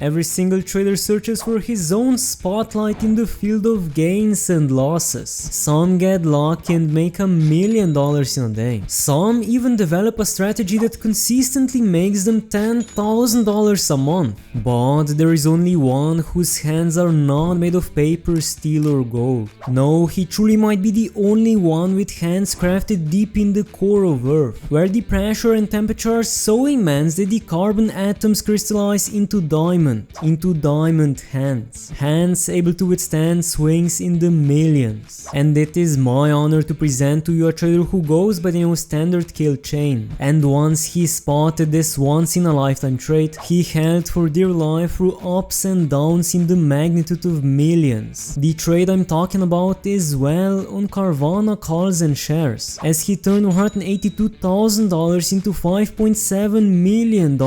Every single trader searches for his own spotlight in the field of gains and losses. Some get lucky and make $1 million in a day. Some even develop a strategy that consistently makes them $10,000 a month. But there is only one whose hands are not made of paper, steel or gold. No, he truly might be the only one with hands crafted deep in the core of Earth, where the pressure and temperature are so immense that the carbon atoms crystallize into diamond hands. Hands able to withstand swings in the millions. And it is my honor to present to you a trader who goes by the name of Standard Kill Chain. And once he spotted this once in a lifetime trade, he held for dear life through ups and downs in the magnitude of millions. The trade I'm talking about is, well, on Carvana calls and shares, as he turned $182,000 into $5.7 million.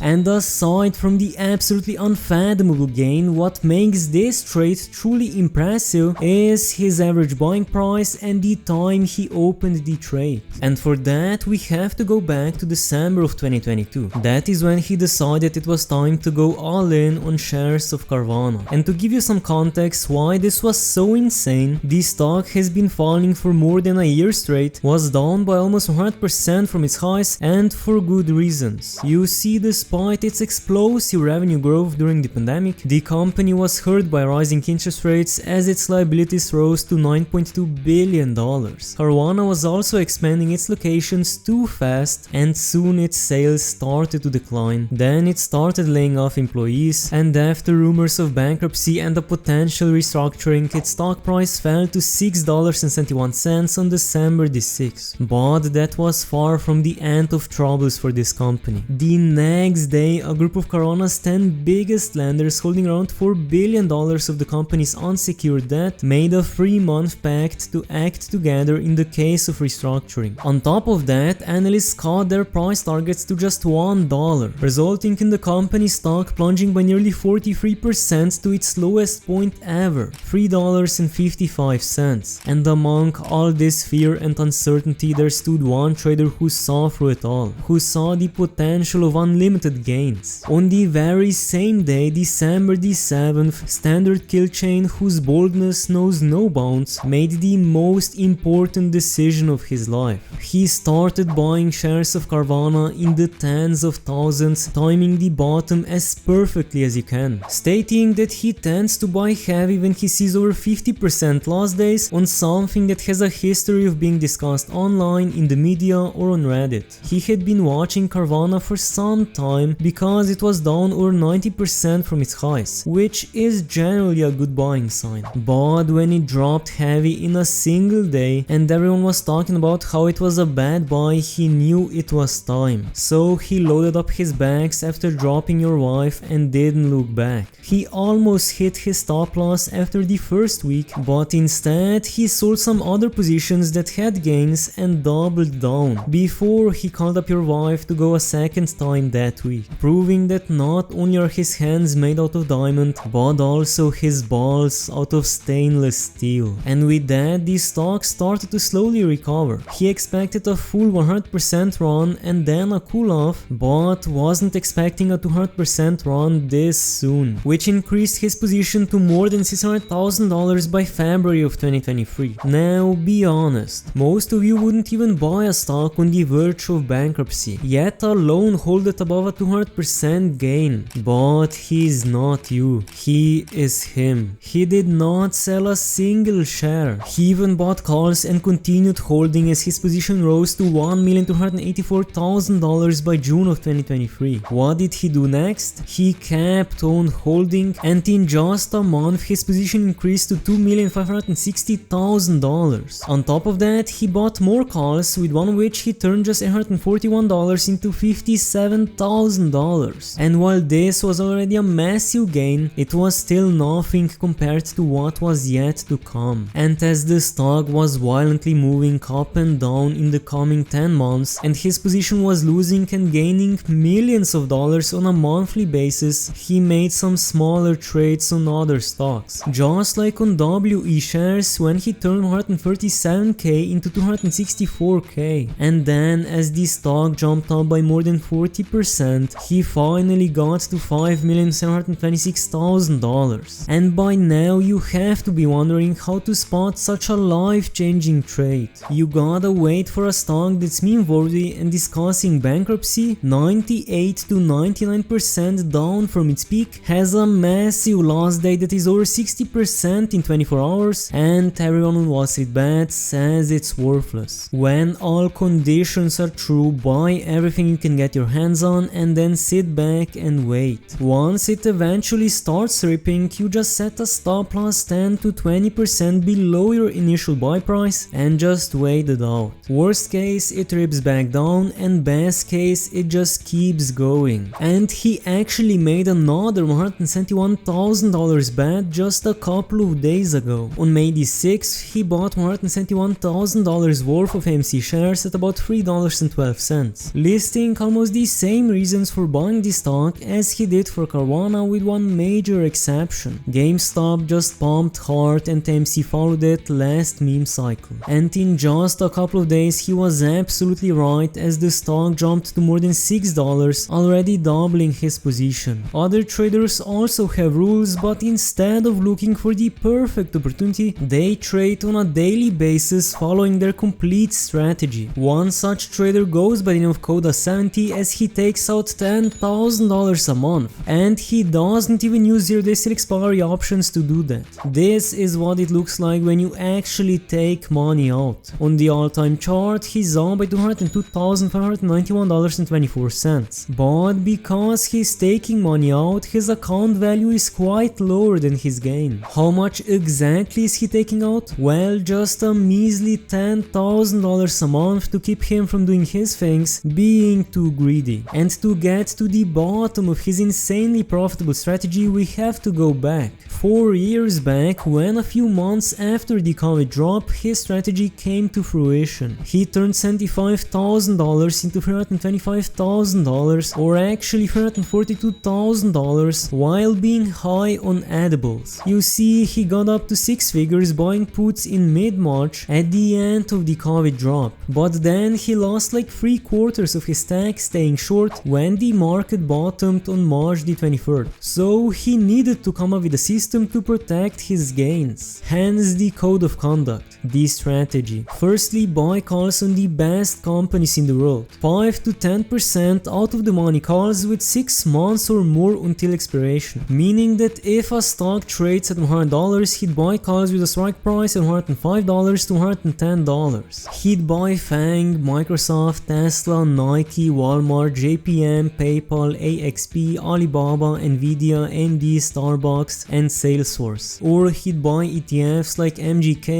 And aside from the absolutely unfathomable gain, what makes this trade truly impressive is his average buying price and the time he opened the trade. And for that we have to go back to December of 2022. That is when he decided it was time to go all in on shares of Carvana. And to give you some context why this was so insane, the stock has been falling for more than a year straight, was down by almost 100% from its highs, and for good reasons. You see, despite its explosive revenue growth during the pandemic, the company was hurt by rising interest rates as its liabilities rose to $9.2 billion. Carvana was also expanding its locations too fast, and soon its sales started to decline. Then it started laying off employees, and after rumors of bankruptcy and a potential restructuring, its stock price fell to $6.71 on December the 6th. But that was far from the end of troubles for this company. The next day, a group of Carvana's 10 biggest lenders, holding around $4 billion of the company's unsecured debt, made a 3-month pact to act together in the case of restructuring. On top of that, analysts cut their price targets to just $1, resulting in the company's stock plunging by nearly 43% to its lowest point ever, $3.55. And among all this fear and uncertainty, there stood one trader who saw through it all, who saw the potential of unlimited gains. On the very same day, December the 7th, Standard Kill Chain, whose boldness knows no bounds, made the most important decision of his life. He started buying shares of Carvana in the tens of thousands, timing the bottom as perfectly as he can, stating that he tends to buy heavy when he sees over 50% loss days on something that has a history of being discussed online, in the media or on Reddit. He had been watching Carvana for some time because it was down over 90% from its highs, which is generally a good buying sign. But when it dropped heavy in a single day and everyone was talking about how it was a bad buy, he knew it was time. So he loaded up his bags after dropping your wife and didn't look back. He almost hit his stop loss after the first week, but instead he sold some other positions that had gains and doubled down before he called up your wife to go a second time that week, proving that not only are his hands made out of diamond, but also his balls out of stainless steel. And with that, the stock started to slowly recover. He expected a full 100% run and then a cool off, but wasn't expecting a 200% run this soon, which increased his position to more than $600,000 by February of 2023. Now, be honest, most of you wouldn't even buy a stock on the verge of bankruptcy, yet alone hold it above a 200% gain. But he's not you, he is him. He did not sell a single share. He even bought calls and continued holding as his position rose to $1,284,000 by June of 2023. What did he do next? He kept on holding, and in just a month his position increased to $2,560,000. On top of that, he bought more calls, with one of which he turned just $141 into $57,000. And while this was already a massive gain, it was still nothing compared to what was yet to come. And as the stock was violently moving up and down in the coming 10 months, and his position was losing and gaining millions of dollars on a monthly basis, he made some smaller trades on other stocks. Just like on WE shares, when he turned 137k into 264k. And then as the stock jumped up by more than 40%, he finally got to $5,726,000. And by now you have to be wondering how to spot such a life-changing trade. You gotta wait for a stock that's meme-worthy and discussing bankruptcy, 98 to 99% down from its peak, has a massive loss day that is over 60% in 24 hours, and everyone on WallStreetBets says it's worthless. When all conditions are true, buy everything you can get your hands on and then sit back and wait. Once it eventually starts ripping, you just set a stop loss 10 to 20% below your initial buy price and just wait it out. Worst case, it rips back down, and best case, it just keeps going. And he actually made another $171,000 bet just a couple of days ago. On May the 6th, he bought $171,000 worth of AMC shares at about $3.12, listing almost the same reasons for buying the stock as he did for Carvana, with one major exception. GameStop just pumped hard and AMC followed it last meme cycle. And in just a couple of days he was absolutely right, as the stock jumped to more than $6, already doubling his position. Other traders also have rules, but instead of looking for the perfect opportunity, they trade on a daily basis following their complete strategy. One such trader goes by the name of Coda70, as he takes out $10,000 a month, and he doesn't even use 0-day sale expiry options to do that. This is what it looks like when you actually take money out. On the all-time chart, he's up by $202,591.24, but because he's taking money out, his account value is quite lower than his gain. How much exactly is he taking out? Well, just a measly $10,000 a month to keep him from doing his things, being too greedy. And to get to the bottom of his insanely profitable strategy, we have to go back 4 years back, when a few months after the COVID drop, his strategy came to fruition. He turned $75,000 into $325,000, or actually $342,000, while being high on edibles. You see, he got up to 6 figures buying puts in mid-March at the end of the COVID drop, but then he lost like 3/4 of his stack staying short when the market bottomed on March the 23rd. So he needed to come up with a system to protect his gains. Hence the code of conduct, the strategy. Firstly, buy calls on the best companies in the world. 5 to 10% out of the money calls with 6 months or more until expiration. Meaning that if a stock trades at $100, he'd buy calls with a strike price of $105 to $110. He'd buy FANG, Microsoft, Tesla, Nike, Walmart, JPM, PayPal, AXP, Alibaba, Nvidia, AMD, Starbucks, and Salesforce. Or he'd buy ETFs like MGK,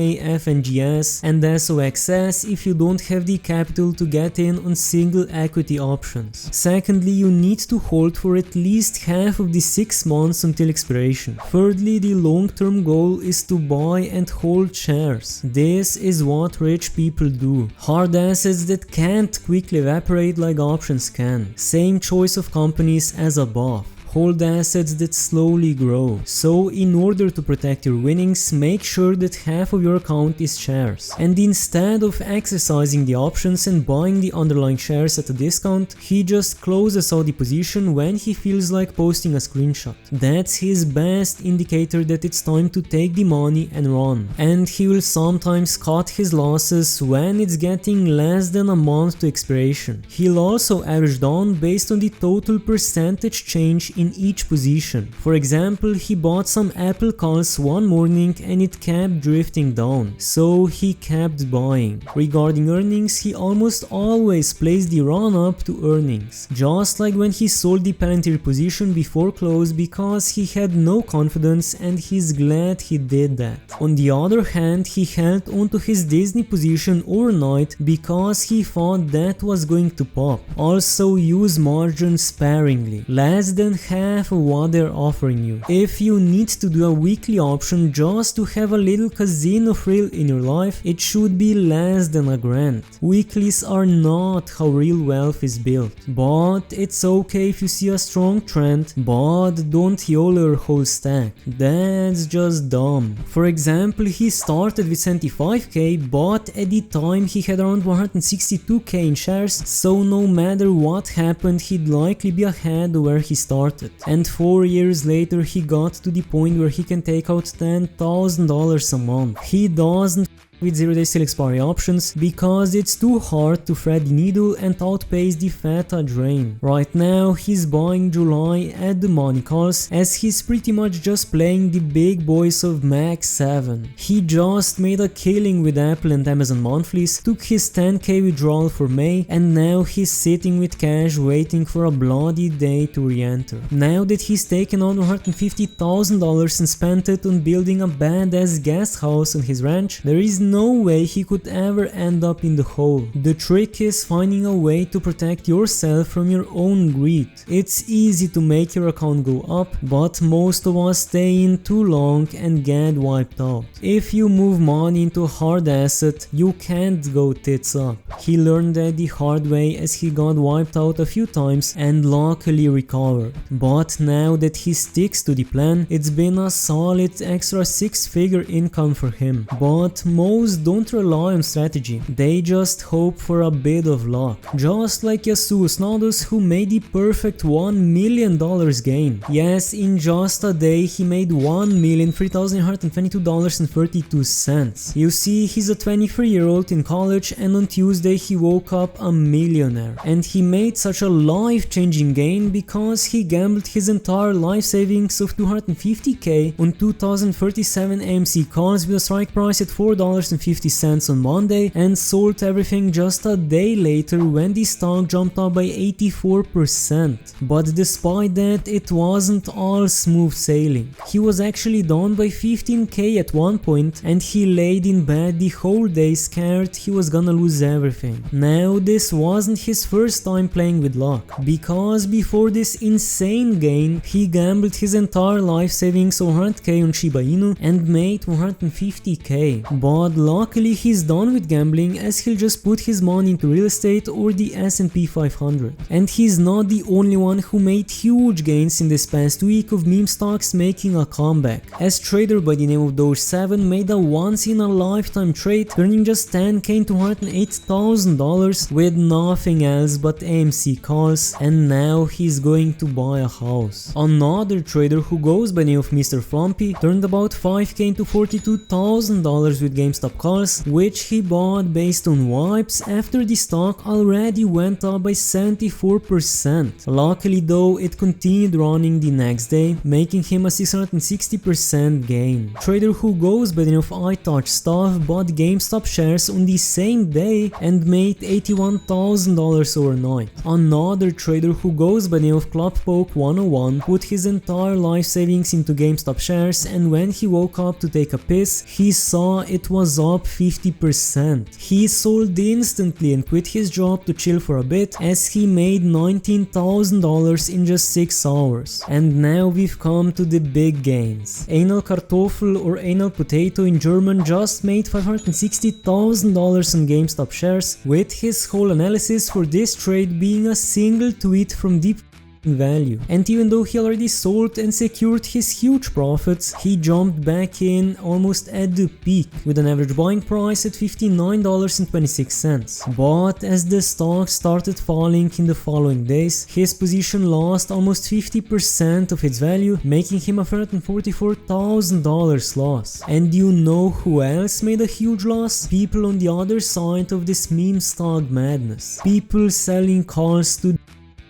FNGS, and SOXS if you don't have the capital to get in on single equity options. Secondly, you need to hold for at least half of the 6 months until expiration. Thirdly, the long-term goal is to buy and hold shares. This is what rich people do. Hard assets that can't quickly evaporate like options can. Same choice of companies as above. Hold assets that slowly grow. So in order to protect your winnings, make sure that half of your account is shares. And instead of exercising the options and buying the underlying shares at a discount, he just closes out the position when he feels like posting a screenshot. That's his best indicator that it's time to take the money and run. And he will sometimes cut his losses when it's getting less than a month to expiration. He'll also average down based on the total percentage change in each position. For example, he bought some Apple calls one morning and it kept drifting down, so he kept buying. Regarding earnings, he almost always plays the run up to earnings, just like when he sold the Palantir position before close because he had no confidence, and he's glad he did that. On the other hand, he held onto his Disney position overnight because he thought that was going to pop. Also use margin sparingly, less than half of what they're offering you. If you need to do a weekly option just to have a little casino thrill in your life, it should be less than $1,000. Weeklies are not how real wealth is built, but it's okay if you see a strong trend, but don't YOLO your whole stack. That's just dumb. For example, he started with 75k, but at the time he had around 162k in shares, so no matter what happened, he'd likely be ahead of where he started. started. And 4 years later he got to the point where he can take out $10,000 a month. He doesn't with 0-day still expiry options because it's too hard to thread the needle and outpace the Theta drain. Right now he's buying July at the money calls as he's pretty much just playing the big boys of Max 7. He just made a killing with Apple and Amazon monthlies, took his 10k withdrawal for May, and now he's sitting with cash waiting for a bloody day to re-enter. Now that he's taken on $150,000 and spent it on building a badass guest house on his ranch, there is no way he could ever end up in the hole. The trick is finding a way to protect yourself from your own greed. It's easy to make your account go up, but most of us stay in too long and get wiped out. If you move money into a hard asset, you can't go tits up. He learned that the hard way as he got wiped out a few times and luckily recovered. But now that he sticks to the plan, it's been a solid extra 6-figure income for him. But most don't rely on strategy, they just hope for a bit of luck. Just like Jesus Naldus, who made the perfect $1 million gain. Yes, in just a day he made $1,003,122.32. You see, he's a 23-year-old in college and on Tuesday he woke up a millionaire. And he made such a life-changing gain because he gambled his entire life savings of $250k on 2037 AMC calls with a strike price at $4.50 on Monday and sold everything just a day later when the stock jumped up by 84%. But despite that, it wasn't all smooth sailing. He was actually down by 15k at one point and he laid in bed the whole day scared he was gonna lose everything. Now this wasn't his first time playing with luck, because before this insane gain he gambled his entire life savings of 100k on Shiba Inu and made 150k. But luckily he's done with gambling as he'll just put his money into real estate or the S&P 500. And he's not the only one who made huge gains in this past week of meme stocks making a comeback, as trader by the name of Doge7 made a once in a lifetime trade turning just 10k into $108,000 with nothing else but AMC calls, and now he's going to buy a house. Another trader who goes by the name of Mr. Flumpy turned about 5k into $42,000 with GameStop calls, which he bought based on wipes after the stock already went up by 74%. Luckily though, it continued running the next day, making him a 660% gain. Trader who goes by the name of iTouchStuff bought GameStop shares on the same day and made $81,000 overnight. Another trader who goes by the name of ClubPoke101 put his entire life savings into GameStop shares, and when he woke up to take a piss, he saw it was up 50%. He sold instantly and quit his job to chill for a bit as he made $19,000 in just 6 hours. And now we've come to the big gains. Anal Kartoffel or Anal Potato in German just made $560,000 on GameStop shares, with his whole analysis for this trade being a single tweet from deep value. And even though he already sold and secured his huge profits, he jumped back in almost at the peak with an average buying price at $59.26. But as the stock started falling in the following days, his position lost almost 50% of its value, making him a $144,000 loss. And you know who else made a huge loss? People on the other side of this meme stock madness. People selling calls to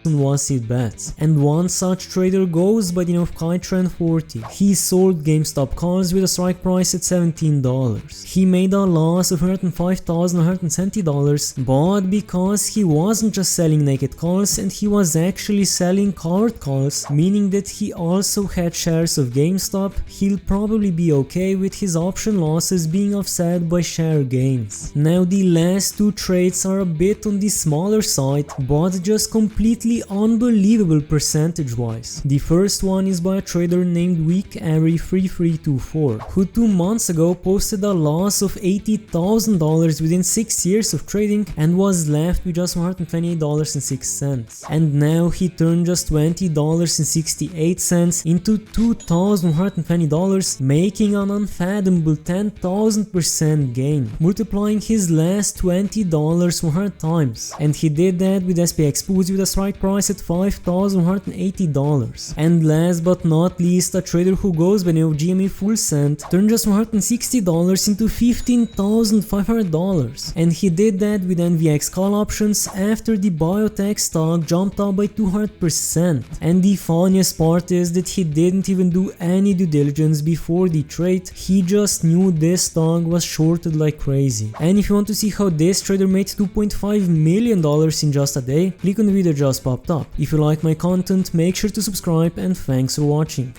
on WallStreetBets, and one such trader goes by the name of KiteTrend40. He sold GameStop calls with a strike price at $17. He made a loss of $105,170, but because he wasn't just selling naked calls and he was actually selling covered calls, meaning that he also had shares of GameStop, he'll probably be okay with his option losses being offset by share gains. Now the last two trades are a bit on the smaller side, but just completely unbelievable percentage wise. The first one is by a trader named WeekAry3324, who 2 months ago posted a loss of $80,000 within 6 years of trading and was left with just $128.06. And now he turned just $20.68 into $2,120, making an unfathomable 10,000% gain, multiplying his last $20 100 times. And he did that with SPX puts with a strike price at $5,180. And last but not least, a trader who goes by the name of GMA Full Cent turned just $160 into $15,500, and he did that with NVX call options after the biotech stock jumped up by 200%. And the funniest part is that he didn't even do any due diligence before the trade, he just knew this stock was shorted like crazy. And if you want to see how this trader made $2.5 million in just a day, click on the video just popped up. If you like my content, make sure to subscribe, and thanks for watching.